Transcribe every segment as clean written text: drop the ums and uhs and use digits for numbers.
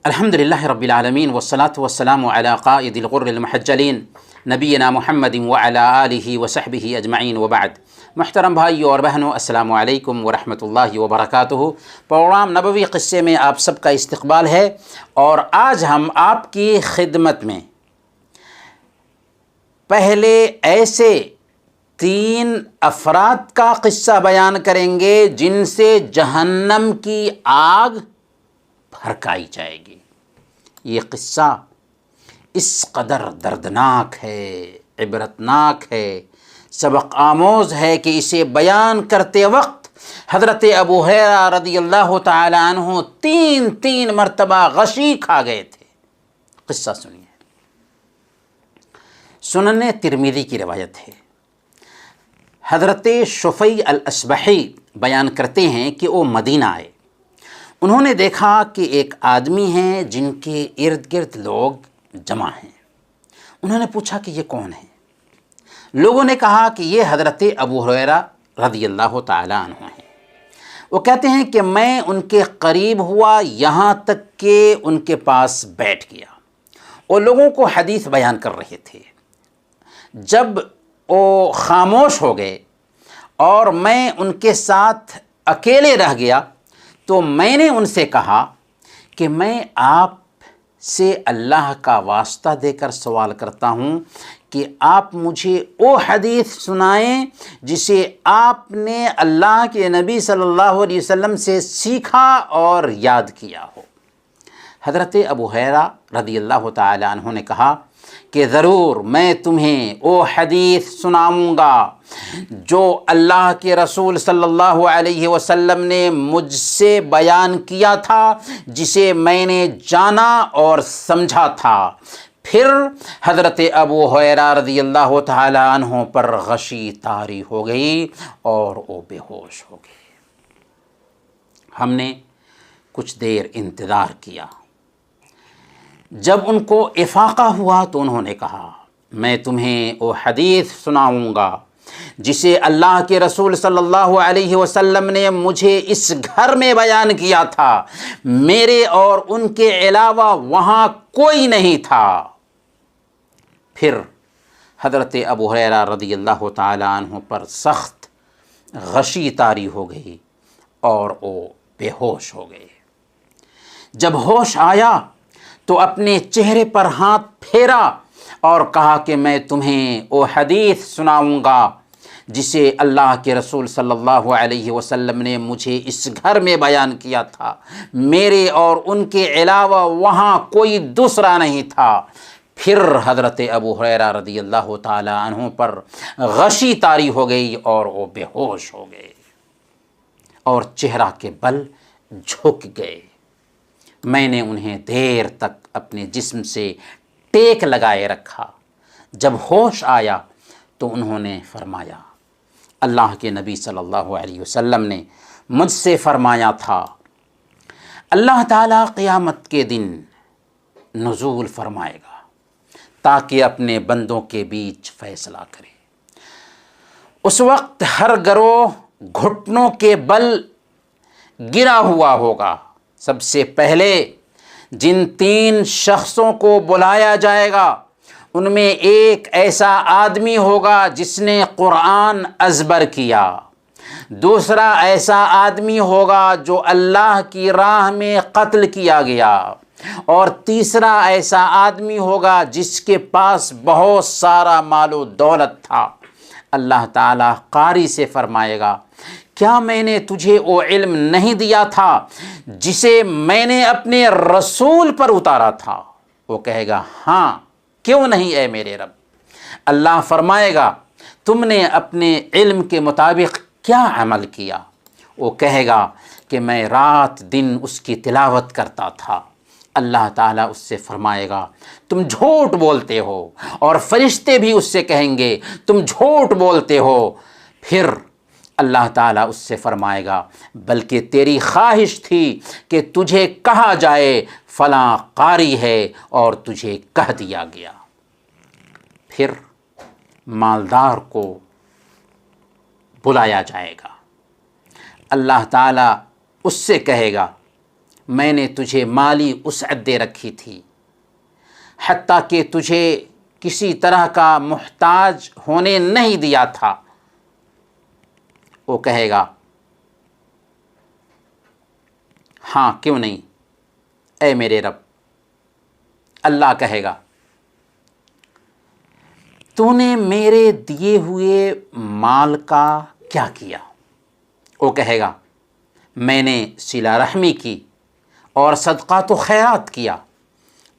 الحمدللہ رب العالمین والصلاة والسلام علی قائد الغر المحجلین نبینا محمد وعلی آلہ وصحبہ اجمعین وبعد۔ محترم بھائیو اور بہنوں، السلام علیکم ورحمۃ اللہ وبرکاتہ۔ پروگرام نبوی قصے میں آپ سب کا استقبال ہے، اور آج ہم آپ کی خدمت میں پہلے ایسے 3 افراد کا قصہ بیان کریں گے جن سے جہنم کی آگ بھڑکائی جائے گی۔ یہ قصہ اس قدر دردناک ہے، عبرتناک ہے، سبق آموز ہے کہ اسے بیان کرتے وقت حضرت ابو ہریرہ رضی اللہ تعالی عنہ 3 مرتبہ غشی کھا گئے تھے۔ قصہ سنیے۔ سنن ترمذی کی روایت ہے، حضرت شفیع الاصبحی بیان کرتے ہیں کہ وہ مدینہ آئے۔ انہوں نے دیکھا کہ ایک آدمی ہیں جن کے ارد گرد لوگ جمع ہیں۔ انہوں نے پوچھا کہ یہ کون ہے؟ لوگوں نے کہا کہ یہ حضرت ابو ہریرہ رضی اللہ تعالی عنہ ہیں۔ وہ کہتے ہیں کہ میں ان کے قریب ہوا یہاں تک کہ ان کے پاس بیٹھ گیا۔ وہ لوگوں کو حدیث بیان کر رہے تھے۔ جب وہ خاموش ہو گئے اور میں ان کے ساتھ اکیلے رہ گیا تو میں نے ان سے کہا کہ میں آپ سے اللہ کا واسطہ دے کر سوال کرتا ہوں کہ آپ مجھے وہ حدیث سنائیں جسے آپ نے اللہ کے نبی صلی اللہ علیہ وسلم سے سیکھا اور یاد کیا ہو۔ حضرت ابو ہریرہ رضی اللہ تعالی عنہ نے کہا کہ ضرور میں تمہیں وہ حدیث سناؤں گا جو اللہ کے رسول صلی اللہ علیہ وسلم نے مجھ سے بیان کیا تھا، جسے میں نے جانا اور سمجھا تھا۔ پھر حضرت ابو ہریرہ رضی اللہ تعالی عنہ پر غشی طاری ہو گئی اور وہ بے ہوش ہو گئے۔ ہم نے کچھ دیر انتظار کیا۔ جب ان کو افاقہ ہوا تو انہوں نے کہا میں تمہیں وہ حدیث سناؤں گا جسے اللہ کے رسول صلی اللہ علیہ وسلم نے مجھے اس گھر میں بیان کیا تھا۔ میرے اور ان کے علاوہ وہاں کوئی نہیں تھا۔ پھر حضرت ابو ہریرہ رضی اللہ تعالی عنہ پر سخت غشی طاری ہو گئی اور وہ بے ہوش ہو گئے۔ جب ہوش آیا تو اپنے چہرے پر ہاتھ پھیرا اور کہا کہ میں تمہیں وہ حدیث سناؤں گا جسے اللہ کے رسول صلی اللہ علیہ وسلم نے مجھے اس گھر میں بیان کیا تھا۔ میرے اور ان کے علاوہ وہاں کوئی دوسرا نہیں تھا۔ پھر حضرت ابو ہریرہ رضی اللہ تعالی عنہ پر غشی طاری ہو گئی اور وہ بے ہوش ہو گئے اور چہرہ کے بل جھک گئے۔ میں نے انہیں دیر تک اپنے جسم سے ٹیک لگائے رکھا۔ جب ہوش آیا تو انہوں نے فرمایا اللہ کے نبی صلی اللہ علیہ وسلم نے مجھ سے فرمایا تھا اللہ تعالیٰ قیامت کے دن نزول فرمائے گا تاکہ اپنے بندوں کے بیچ فیصلہ کرے۔ اس وقت ہر گروہ گھٹنوں کے بل گرا ہوا ہوگا۔ سب سے پہلے جن 3 شخصوں کو بلایا جائے گا ان میں ایک ایسا آدمی ہوگا جس نے قرآن ازبر کیا، دوسرا ایسا آدمی ہوگا جو اللہ کی راہ میں قتل کیا گیا، اور تیسرا ایسا آدمی ہوگا جس کے پاس بہت سارا مال و دولت تھا۔ اللہ تعالیٰ قاری سے فرمائے گا کیا میں نے تجھے وہ علم نہیں دیا تھا جسے میں نے اپنے رسول پر اتارا تھا؟ وہ کہے گا ہاں، کیوں نہیں اے میرے رب۔ اللہ فرمائے گا تم نے اپنے علم کے مطابق کیا عمل کیا؟ وہ کہے گا کہ میں رات دن اس کی تلاوت کرتا تھا۔ اللہ تعالیٰ اس سے فرمائے گا تم جھوٹ بولتے ہو، اور فرشتے بھی اس سے کہیں گے تم جھوٹ بولتے ہو۔ پھر اللہ تعالیٰ اس سے فرمائے گا بلکہ تیری خواہش تھی کہ تجھے کہا جائے فلاں قاری ہے اور تجھے کہہ دیا گیا۔ پھر مالدار کو بلایا جائے گا۔ اللہ تعالیٰ اس سے کہے گا میں نے تجھے مالی وسعت دے رکھی تھی، حتیٰ کہ تجھے کسی طرح کا محتاج ہونے نہیں دیا تھا۔ وہ کہے گا ہاں کیوں نہیں اے میرے رب۔ اللہ کہے گا تو نے میرے دیے ہوئے مال کا کیا کیا؟ وہ کہے گا میں نے صلہ رحمی کی اور صدقات و خیرات کیا۔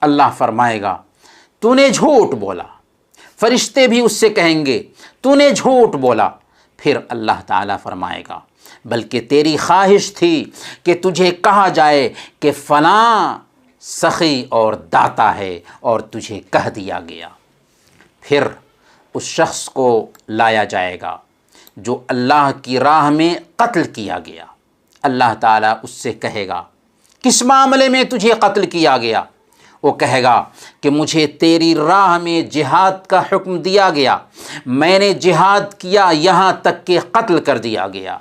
اللہ فرمائے گا تو نے جھوٹ بولا۔ فرشتے بھی اس سے کہیں گے تو نے جھوٹ بولا۔ پھر اللہ تعالیٰ فرمائے گا بلکہ تیری خواہش تھی کہ تجھے کہا جائے کہ فلاں سخی اور داتا ہے اور تجھے کہہ دیا گیا۔ پھر اس شخص کو لایا جائے گا جو اللہ کی راہ میں قتل کیا گیا۔ اللہ تعالیٰ اس سے کہے گا کس معاملے میں تجھے قتل کیا گیا؟ وہ کہے گا کہ مجھے تیری راہ میں جہاد کا حکم دیا گیا، میں نے جہاد کیا یہاں تک کہ قتل کر دیا گیا۔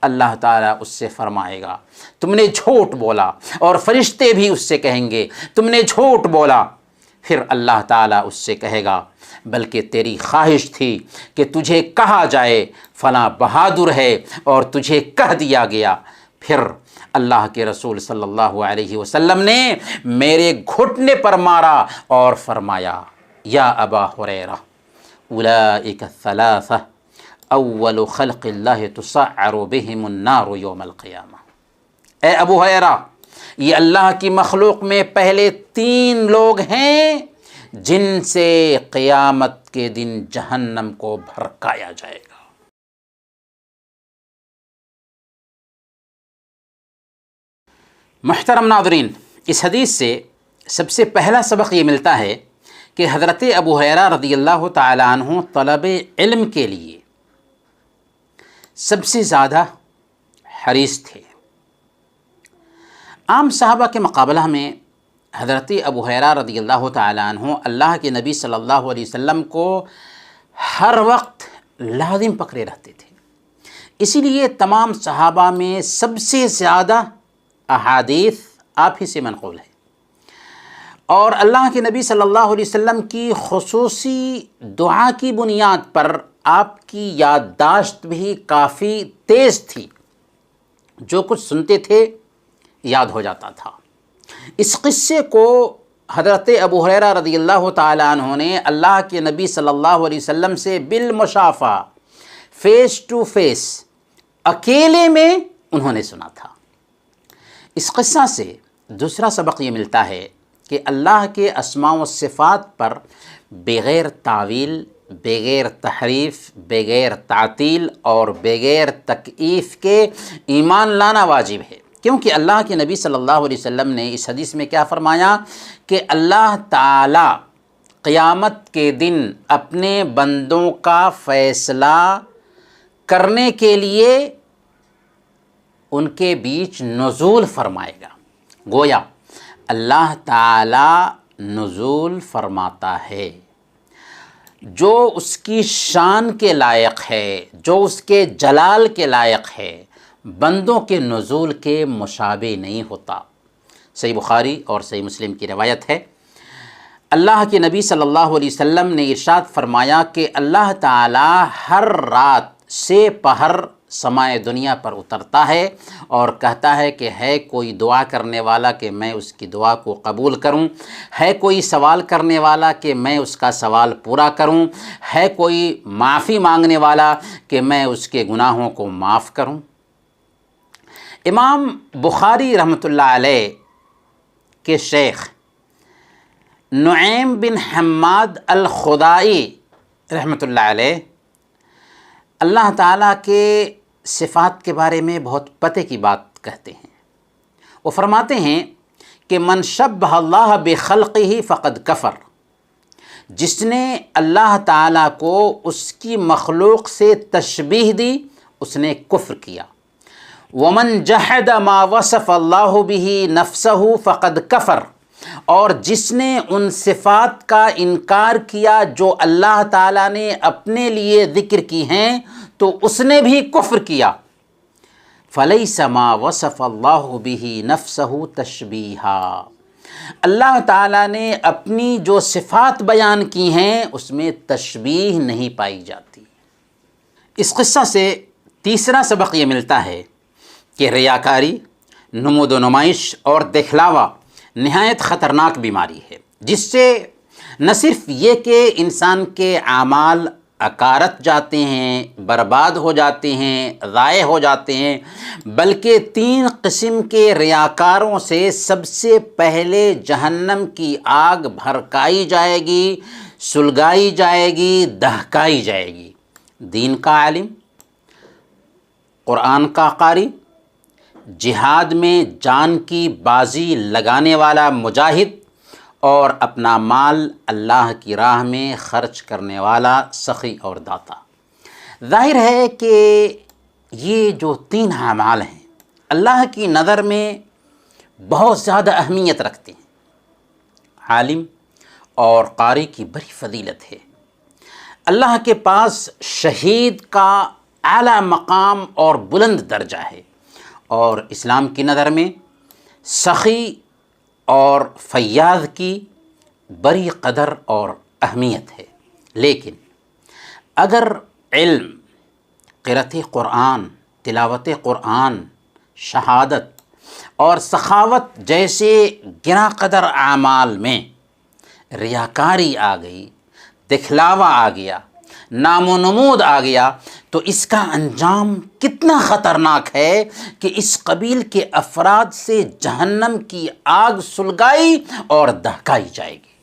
اللہ تعالیٰ اس سے فرمائے گا تم نے جھوٹ بولا، اور فرشتے بھی اس سے کہیں گے تم نے جھوٹ بولا۔ پھر اللہ تعالیٰ اس سے کہے گا بلکہ تیری خواہش تھی کہ تجھے کہا جائے فلاں بہادر ہے اور تجھے کہہ دیا گیا۔ پھر اللہ کے رسول صلی اللہ علیہ وسلم نے میرے گھٹنے پر مارا اور فرمایا یا ابا ہریرہ اولئک الثلاثہ اول خلق اللہ تسعر بہم النار یوم القیامہ۔ اے ابو ہریرہ یہ اللہ کی مخلوق میں پہلے 3 لوگ ہیں جن سے قیامت کے دن جہنم کو بھڑکایا جائے گا۔ محترم ناظرین، اس حدیث سے سب سے پہلا سبق یہ ملتا ہے کہ حضرت ابو ہریرہ رضی اللہ تعالیٰ عنہ طلب علم کے لیے سب سے زیادہ حریص تھے۔ عام صحابہ کے مقابلہ میں حضرت ابو ہریرہ رضی اللہ تعالیٰ عنہ اللہ کے نبی صلی اللہ علیہ وسلم کو ہر وقت لازم پکڑے رہتے تھے، اسی لیے تمام صحابہ میں سب سے زیادہ احادیث آپ ہی سے منقول ہے، اور اللہ کے نبی صلی اللہ علیہ وسلم کی خصوصی دعا کی بنیاد پر آپ کی یادداشت بھی کافی تیز تھی، جو کچھ سنتے تھے یاد ہو جاتا تھا۔ اس قصے کو حضرت ابو ہریرہ رضی اللہ تعالیٰ عنہ نے اللہ کے نبی صلی اللہ علیہ وسلم سے بالمشافہ فیس ٹو فیس اکیلے میں انہوں نے سنا تھا۔ اس قصہ سے دوسرا سبق یہ ملتا ہے کہ اللہ کے اسماء و صفات پر بغیر تعویل، بغیر تحریف، بغیر تعطیل اور بغیر تکییف کے ایمان لانا واجب ہے، کیونکہ اللہ کے نبی صلی اللہ علیہ وسلم نے اس حدیث میں کیا فرمایا کہ اللہ تعالی قیامت کے دن اپنے بندوں کا فیصلہ کرنے کے لیے ان کے بیچ نزول فرمائے گا۔ گویا اللہ تعالی نزول فرماتا ہے، جو اس کی شان کے لائق ہے، جو اس کے جلال کے لائق ہے، بندوں کے نزول کے مشابہ نہیں ہوتا۔ صحیح بخاری اور صحیح مسلم کی روایت ہے، اللہ کے نبی صلی اللہ علیہ وسلم نے ارشاد فرمایا کہ اللہ تعالی ہر رات سے پہر سمائے دنیا پر اترتا ہے اور کہتا ہے کہ ہے کوئی دعا کرنے والا کہ میں اس کی دعا کو قبول کروں، ہے کوئی سوال کرنے والا کہ میں اس کا سوال پورا کروں، ہے کوئی معافی مانگنے والا کہ میں اس کے گناہوں کو معاف کروں۔ امام بخاری رحمۃ اللہ علیہ کے شیخ نعیم بن حماد الخدائی رحمۃ اللہ علیہ اللہ تعالیٰ کے صفات کے بارے میں بہت پتے کی بات کہتے ہیں۔ وہ فرماتے ہیں کہ من شبہ اللہ بخلقہ فقد کفر، جس نے اللہ تعالیٰ کو اس کی مخلوق سے تشبیہ دی اس نے کفر کیا۔ ومن جحد ما وصف اللہ بہ نفسہ فقد کفر، اور جس نے ان صفات کا انکار کیا جو اللہ تعالیٰ نے اپنے لیے ذکر کی ہیں تو اس نے بھی کفر کیا۔ فلیس ما وصف اللہ بہ نفسہ تشبیہا، اللہ تعالیٰ نے اپنی جو صفات بیان کی ہیں اس میں تشبیہ نہیں پائی جاتی۔ اس قصہ سے تیسرا سبق یہ ملتا ہے کہ ریاکاری، نمود و نمائش اور دکھلاوا نہایت خطرناک بیماری ہے، جس سے نہ صرف یہ کہ انسان کے اعمال اکارت جاتے ہیں، برباد ہو جاتے ہیں، ضائع ہو جاتے ہیں، بلکہ 3 قسم کے ریاکاروں سے سب سے پہلے جہنم کی آگ بھڑکائی جائے گی، سلگائی جائے گی، دہکائی جائے گی۔ دین کا عالم، قرآن کا قاری، جہاد میں جان کی بازی لگانے والا مجاہد، اور اپنا مال اللہ کی راہ میں خرچ کرنے والا سخی اور داتا۔ ظاہر ہے کہ یہ جو 3 اعمال ہیں اللہ کی نظر میں بہت زیادہ اہمیت رکھتے ہیں۔ عالم اور قاری کی بڑی فضیلت ہے، اللہ کے پاس شہید کا اعلیٰ مقام اور بلند درجہ ہے، اور اسلام کی نظر میں سخی اور فیاض کی بڑی قدر اور اہمیت ہے۔ لیکن اگر علم، قرأت قرآن، تلاوت قرآن، شہادت اور سخاوت جیسے گراں قدر اعمال میں ریاکاری آ گئی، دکھلاوا آ گیا، نام و نمود آ گیا، تو اس کا انجام کتنا خطرناک ہے کہ اس قبیل کے افراد سے جہنم کی آگ سلگائی اور دہکائی جائے گی۔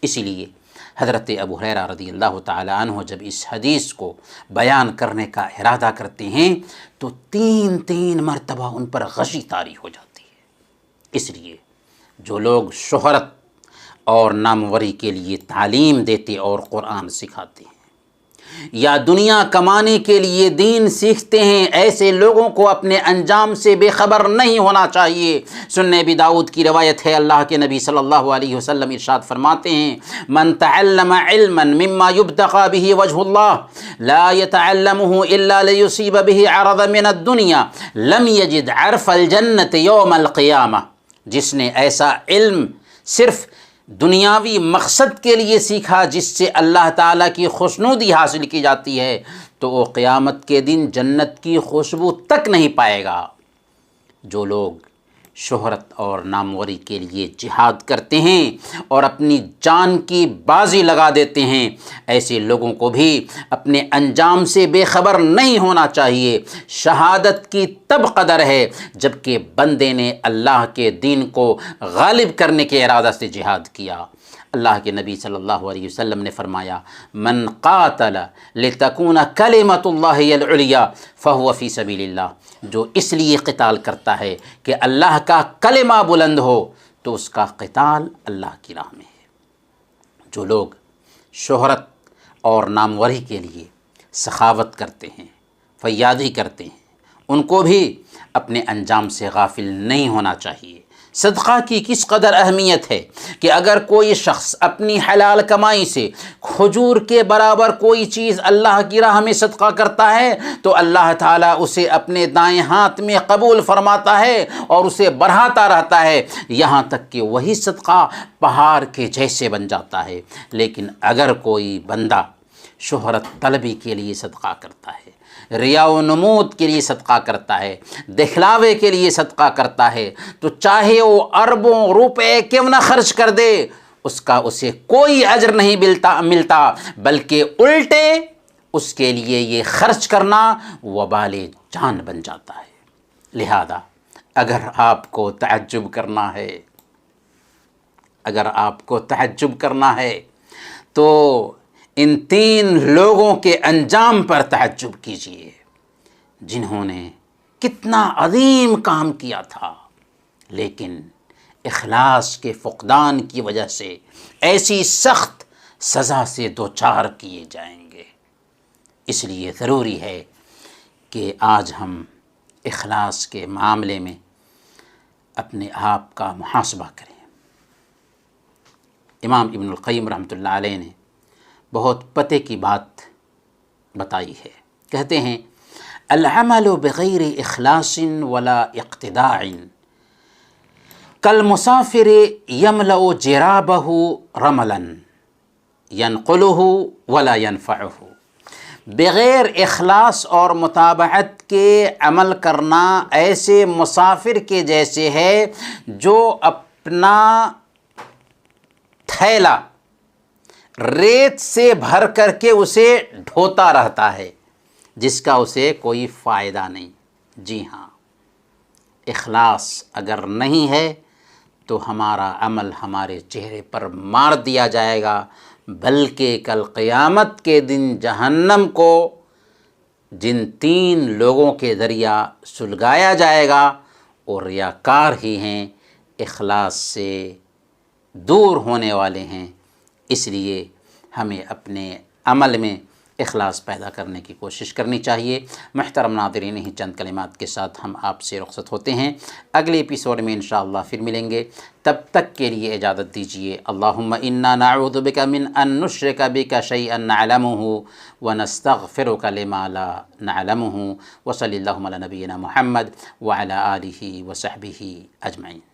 اسی لیے حضرت ابو ہریرہ رضی اللہ تعالیٰ عنہ جب اس حدیث کو بیان کرنے کا ارادہ کرتے ہیں تو 3 مرتبہ ان پر غشی طاری ہو جاتی ہے۔ اس لیے جو لوگ شہرت اور ناموری کے لیے تعلیم دیتے اور قرآن سکھاتے ہیں، یا دنیا کمانے کے لیے دین سیکھتے ہیں، ایسے لوگوں کو اپنے انجام سے بے خبر نہیں ہونا چاہیے۔ سنن ابی داؤد کی روایت ہے، اللہ کے نبی صلی اللہ علیہ وسلم ارشاد فرماتے ہیں، من تعلم علما مما يبتغى به وجه الله لا يتعلمه الا ليصيب به عرضا من الدنيا لم يجد عرف الجنة يوم القيامة۔ جس نے ایسا علم صرف دنیاوی مقصد کے لیے سیکھا جس سے اللہ تعالیٰ کی خوشنودی حاصل کی جاتی ہے، تو وہ قیامت کے دن جنت کی خوشبو تک نہیں پائے گا۔ جو لوگ شہرت اور ناموری کے لیے جہاد کرتے ہیں اور اپنی جان کی بازی لگا دیتے ہیں، ایسے لوگوں کو بھی اپنے انجام سے بے خبر نہیں ہونا چاہیے۔ شہادت کی تب قدر ہے جب کہ بندے نے اللہ کے دین کو غالب کرنے کے ارادہ سے جہاد کیا۔ اللہ کے نبی صلی اللہ علیہ وسلم نے فرمایا، من قاتل لتکون کلمۃ اللہ العلیٰ فہو فی سبیل اللہ، جو اس لیے قتال کرتا ہے کہ اللہ کا کلمہ بلند ہو تو اس کا قتال اللہ کی راہ میں ہے۔ جو لوگ شہرت اور ناموری کے لیے سخاوت کرتے ہیں، فیاضی کرتے ہیں، ان کو بھی اپنے انجام سے غافل نہیں ہونا چاہیے۔ صدقہ کی کس قدر اہمیت ہے کہ اگر کوئی شخص اپنی حلال کمائی سے کھجور کے برابر کوئی چیز اللہ کی راہ میں صدقہ کرتا ہے تو اللہ تعالیٰ اسے اپنے دائیں ہاتھ میں قبول فرماتا ہے اور اسے بڑھاتا رہتا ہے، یہاں تک کہ وہی صدقہ پہاڑ کے جیسے بن جاتا ہے۔ لیکن اگر کوئی بندہ شہرت طلبی کے لیے صدقہ کرتا ہے، ریا و نمود کے لیے صدقہ کرتا ہے، دکھلاوے کے لیے صدقہ کرتا ہے، تو چاہے وہ اربوں روپے کیوں نہ خرچ کر دے، اس کا اسے کوئی اجر نہیں ملتا بلکہ الٹے اس کے لیے یہ خرچ کرنا وبال جان بن جاتا ہے۔ لہذا اگر آپ کو تعجب کرنا ہے تو ان 3 لوگوں کے انجام پر تعجب کیجئے، جنہوں نے کتنا عظیم کام کیا تھا، لیکن اخلاص کے فقدان کی وجہ سے ایسی سخت سزا سے دوچار کیے جائیں گے۔ اس لیے ضروری ہے کہ آج ہم اخلاص کے معاملے میں اپنے آپ کا محاسبہ کریں۔ امام ابن القیم رحمۃ اللہ علیہ نے بہت پتے کی بات بتائی ہے، کہتے ہیں العمل بغیر اخلاص ولا اقتداء کالمسافر یملأ جرابہ رملا ینقلہ ولا ینفعہ۔ بغیر اخلاص اور متابعت کے عمل کرنا ایسے مسافر کے جیسے ہے جو اپنا تھیلا ریت سے بھر کر کے اسے ڈھوتا رہتا ہے، جس کا اسے کوئی فائدہ نہیں۔ جی ہاں، اخلاص اگر نہیں ہے تو ہمارا عمل ہمارے چہرے پر مار دیا جائے گا، بلکہ کل قیامت کے دن جہنم کو جن 3 لوگوں کے ذریعہ سلگایا جائے گا وہ ریاکار ہی ہیں، اخلاص سے دور ہونے والے ہیں۔ اس لیے ہمیں اپنے عمل میں اخلاص پیدا کرنے کی کوشش کرنی چاہیے۔ محترم ناظرین، ہی چند کلمات کے ساتھ ہم آپ سے رخصت ہوتے ہیں، اگلے ایپیسوڈ میں انشاءاللہ پھر ملیں گے، تب تک کے لیے اجازت دیجیے۔ اللہم انا نعوذ بک من ان نشرک بک شیئا نعلمہ ونستغفرک لما لا نعلمہ، وصلی اللہم علی نبینا محمد وعلی آلہ وصحبہ اجمعین۔